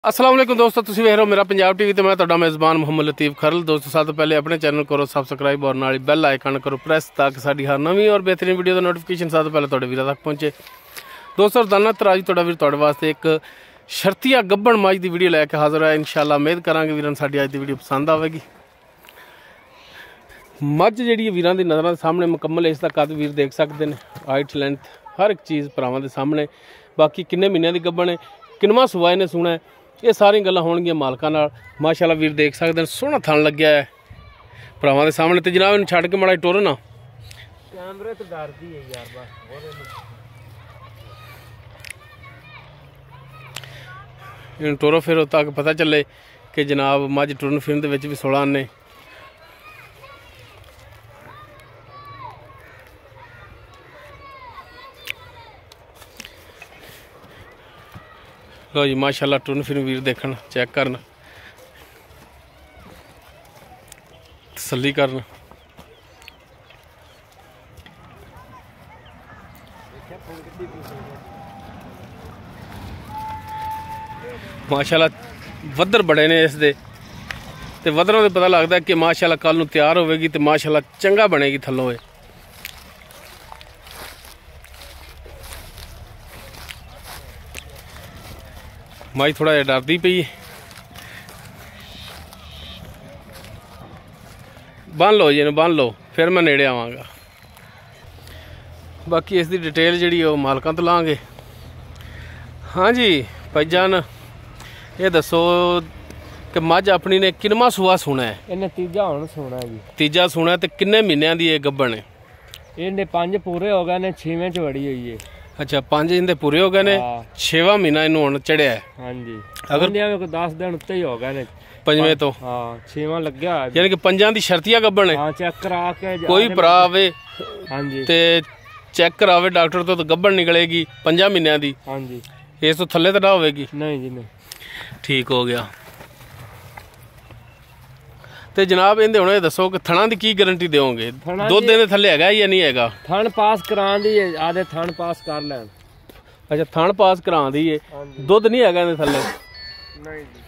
अस्सलाम वालेकुम दोस्तों, तुसीं वेख रहे हो मेरा पंजाब टीवी तो मैं तुहाडा मेज़बान मोहम्मद लतीफ़ खरल। दोस्तों सब तो पहले अपने चैनल करो सबसक्राइब और नाल बैल आइकन करो प्रेस ताकि साडी हर नवीं और बेहतरीन वीडियो का नोटिफिकेशन सब तो पहले तुहाडे वीरां तक पहुंचे। दोस्तों रोजाना तराज तुहाडा वीर तुहाडे वास्ते एक शर्तिया गब्बण मज की वीडियो लैके हाज़र है। इंशाअल्लाह उम्मीद करांगे वीरां साडी अज की वीडियो पसंद आवेगी। मझ जिहड़ी वीरां दी नज़रां दे सामने मुकम्मल है, इसका कद वीर देख सकते हैं, हाइट लेंथ हर एक चीज़ भरावां दे सामने। बाकी किन्ने महीनों की गब्बण है, किनवा सुआ इहने सुना है, ये सारी गल्लां होणगियां मालकां नाल। माशाअल्लाह वीर देख सकते हैं, सोहना थण लग्या है भरावां दे सामने। ते जनाब इन्हूं छड्ड के माड़ा टुर ना कैमरे तो डरदी है यार, बस इन्हूं टुरो फिर तक पता चले कि जनाब मझ टुरन फिरन दे विच भी 16 आने। लो जी माशाअल्लाह टुरन फिरन वीर देखन, चेक करन, तसल्ली करन। माशाअल्लाह वधर बड़े ने इस दे ते वधरों से पता लगता है कि माशाअल्लाह कल नूं तैयार होवेगी तो माशाअल्लाह चंगा बनेगी थल्लों। माई थोड़ा जिहा डरदी पई, बन लो जी बन लो फिर मैं नेड़े आवांगा। बाकी इसकी डिटेल जिहड़ी ओह मालकां तो लांगे। हाँ जी भाई जान, ये दसो कि मझ अपनी ने किनवा सूआ सुना है? इन्हें तीजा हुण सुना है जी। तीजा सुना है। तो किन्ने महीनों की ये गब्बण है? इन्हें 5 पूरे हो गए ने, 6वें च वड़ी हुई है। अच्छा 5 इनके पूरे हो गए ने, 6वां महीना इन्हू हुण चढ़िया है। हाँ जी, अगर कोई 10 दिन उत्ते ही हो गए ने 5वें तो। हाँ 6वां लग्या है, यानी कि 5 की शर्तिया गब्बण है। हाँ चेक करा के कोई भरा आवे हाँ जी ते चेक करावे डॉक्टर तो गब्बण निकलेगी 5 महीनों की। हाँ जी, इस तो थल्ले तो ना होवेगी? नहीं जी नहीं। ठीक हो गया। ते जनाब इहदे हुण दसो कि थणा की की गारंटी दोगे? दुध इहदे थल्ले हैगा या नहीं हैगा? थण पास कराण दी है, आधे थण पास कर लैण। अच्छा थण पास करा दी है, दुध नहीं हैगा इहदे थल्ले? नहीं जी।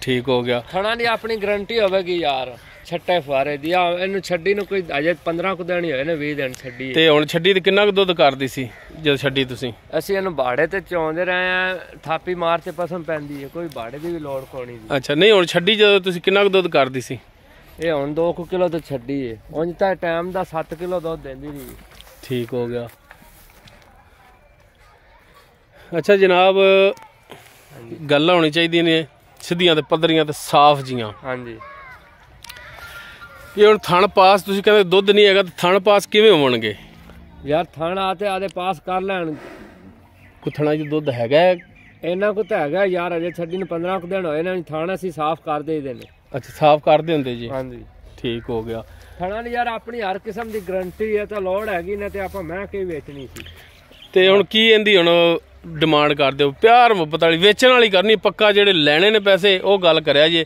ठीक हो गया। थणा दी अपनी गारंटी होवेगी यार, छट्टे फुआरे दी। इहनूं छड्डी नूं कोई अजे 15 कुछ दिन ही होए ने, 20 दिन छड्डी। ते हुण छड्डी ते किन्ना कुछ दुध करदी सी जद छड्डी तुसीं? ਅਸੀਂ ਇਹਨੂੰ ਬਾੜੇ ਤੇ ਚੋਂਦੇ ਰਹੇ ਆ, ਥਾਪੀ ਮਾਰ ਤੇ ਪਸਮ ਪੈਂਦੀ ਹੈ, ਕੋਈ ਬਾੜੇ ਦੀ ਵੀ ਲੋੜ ਕੋਣੀ ਜੀ। ਅੱਛਾ ਨਹੀਂ ਹੁਣ ਛੱਡੀ ਜਦੋਂ ਤੁਸੀਂ ਕਿੰਨਾ ਕੁ ਦੁੱਧ ਕਰਦੀ ਸੀ? ਇਹ ਹੁਣ 2 ਕਿਲੋ ਤੇ ਛੱਡੀ ਹੈ, ਉਂਝ ਤਾਂ ਟਾਈਮ ਦਾ 7 ਕਿਲੋ ਦੁੱਧ ਦਿੰਦੀ ਸੀ। ਠੀਕ ਹੋ ਗਿਆ। ਅੱਛਾ ਜਨਾਬ ਗੱਲਾਂ ਹੋਣੀ ਚਾਹੀਦੀਆਂ ਨੇ ਸਿੱਧੀਆਂ ਤੇ ਪੱਧਰੀਆਂ ਤੇ ਸਾਫ਼ ਜੀਆਂ। ਹਾਂਜੀ ਇਹ ਹੁਣ ਥਣ ਪਾਸ ਤੁਸੀਂ ਕਹਿੰਦੇ ਦੁੱਧ ਨਹੀਂ ਹੈਗਾ, ਤੇ ਥਣ ਪਾਸ ਕਿਵੇਂ ਹੋਣਗੇ ਯਾਰ? ਥਣ ਆਤੇ ਆਦੇ ਪਾਸ ਕਰ ਲੈਣ। ਕੁੱਥਣਾ ਚ ਦੁੱਧ ਹੈਗਾ? ਇਹਨਾਂ ਕੋ ਤਾਂ ਹੈਗਾ ਯਾਰ, ਅਜੇ ਛੱਡੀ ਨੂੰ 15 ਕੁ ਦਿਨ ਹੋਏ ਨੇ। ਥਣ ਅਸੀਂ ਸਾਫ਼ ਕਰ ਦੇਈਦੇ ਨੇ। ਅੱਛਾ ਸਾਫ਼ ਕਰਦੇ ਹੁੰਦੇ ਜੀ? ਹਾਂਜੀ ਠੀਕ ਹੋ ਗਿਆ। ਥਣਾਂ ਦੀ ਯਾਰ ਆਪਣੀ ਹਰ ਕਿਸਮ ਦੀ ਗਰੰਟੀ ਹੈ, ਤਾਂ ਲੋੜ ਹੈਗੀ ਨਾ ਤੇ ਆਪਾਂ ਮੈਂ ਕੀ ਵੇਚਣੀ ਸੀ। ਤੇ ਹੁਣ ਕੀ ਇਹਦੀ ਹੁਣ ਡਿਮਾਂਡ ਕਰਦੇ ਹੋ? ਪਿਆਰ ਮੁਹੱਬਤ ਵਾਲੀ ਵੇਚਣ ਵਾਲੀ ਕਰਨੀ ਪੱਕਾ, ਜਿਹੜੇ ਲੈਣੇ ਨੇ ਪੈਸੇ ਉਹ ਗੱਲ ਕਰਿਆ ਜੇ।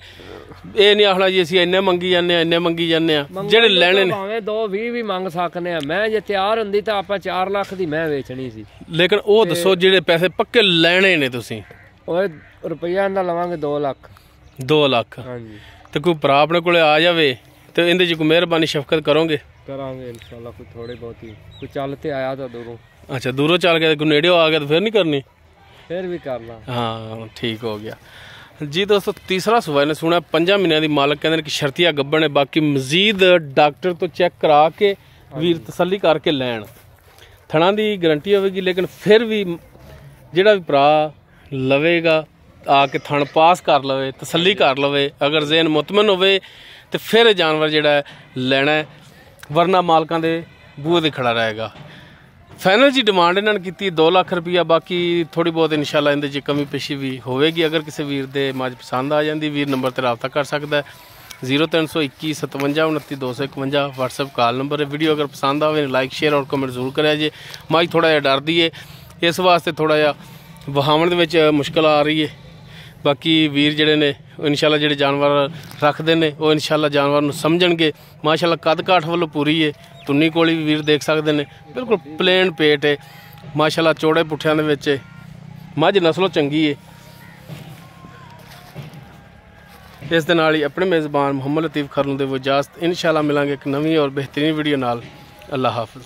ਇਹ ਨਹੀਂ ਆਖਣਾ ਜੀ ਅਸੀਂ ਇੰਨੇ ਮੰਗੀ ਜਾਂਦੇ ਆ ਇੰਨੇ ਮੰਗੀ ਜਾਂਦੇ ਆ। ਜਿਹੜੇ ਲੈਣੇ ਨੇ ਭਾਵੇਂ 2-20 ਵੀ ਮੰਗ ਸਕਨੇ ਆ। ਮੈਂ ਜੇ ਤਿਆਰ ਹੁੰਦੀ ਤਾਂ ਆਪਾਂ 4 ਲੱਖ ਦੀ ਮੈਂ ਵੇਚਣੀ ਸੀ। ਲੇਕਿਨ ਉਹ ਦੱਸੋ ਜਿਹੜੇ ਪੈਸੇ ਪੱਕੇ ਲੈਣੇ ਨੇ ਤੁਸੀਂ? ਓਏ ਰੁਪਈਆ ਦਾ ਲਵਾਂਗੇ 2 ਲੱਖ। 2 ਲੱਖ? ਹਾਂਜੀ। ਤੇ ਕੋਈ ਭਰਾ ਆਪਣੇ ਕੋਲੇ ਆ ਜਾਵੇ ਤੇ ਇਹਦੇ 'ਚ ਕੋਈ ਮਿਹਰਬਾਨੀ ਸ਼ਫਕਤ ਕਰੋਗੇ? ਕਰਾਂਗੇ ਇਨਸ਼ਾਅੱਲਾ। ਕੋਈ ਥੋੜੀ ਬਹੁਤੀ, ਕੋਈ ਚੱਲ ਤੇ ਆਇਆ ਤਾਂ ਦੂਰੋਂ। ਅੱਛਾ ਦੂਰੋਂ ਚੱਲ ਗਿਆ, ਕੋਈ ਨੇੜਿਓਂ ਆ ਗਿਆ ਤਾਂ ਫਿਰ ਨਹੀਂ ਕਰਨੀ? ਫਿਰ ਵੀ ਕਰਨਾ। ਹਾਂ ਠੀਕ ਹੋ ਗਿਆ जी। दोस्तों तीसरा सुबह ने सुना 5 महीनों की मालक कहते कि शर्तिया गब्बण है। बाकी मजीद डॉक्टर तो चेक करा के वीर तसल्ली करके लैन। थणा की गारंटी होगी, लेकिन फिर भी जिहड़ा भी भरा लवेगा आके थण पास कर लवे, तसल्ली कर लवे, अगर ज़हन मुतमन होवे तो फिर जानवर जिहड़ा लैना है, वरना मालकां दे बूहे ते खड़ा रहेगा। फाइनल जी डिमांड इन्होंने की 2 लाख रुपया। बाकी थोड़ी बहुत इंशाल्लाह इहदे च कमी पेशी भी होगी। अगर किसी वीर दे मझ पसंद आ जाती, वीर नंबर पर रब्ता कर सकता है। 0321 57 29 251 व्हाट्सएप कॉल नंबर है। वीडियो अगर पसंद आए लाइक शेयर और कमेंट जरूर करें जे। मझ थोड़ा जिहा डरदी है, इस वास्ते थोड़ा जिहा वहावन दे विच मुश्किल आ रही है। बाकी वीर जिहड़े ने इंशाल्लाह जिहड़े जानवर रखते हैं वो इंशाल्लाह जानवर नूं समझणगे। माशाल्लाह कद काठ वालों पूरी है। तुन्नी कोली भी वीर देख सकते हैं, बिल्कुल प्लेन पेट है माशाल्लाह, चौड़े पुठियां दे विच मझ नस्लों चंगी है। ਇਸ ਦੇ ਨਾਲ ਹੀ ਆਪਣੇ ਮੇਜ਼ਬਾਨ ਮੁਹੰਮਦ ਲਤੀਫ ਖਰਨੂ ਦੇ ਇਜਾਜ਼ਤ। ਇੰਸ਼ਾਅੱਲਾ ਮਿਲਾਂਗੇ ਇੱਕ ਨਵੀਂ ਔਰ ਬਿਹਤਰੀਨ ਵੀਡੀਓ ਨਾਲ। ਅੱਲਾ ਹਾਫਿਜ਼।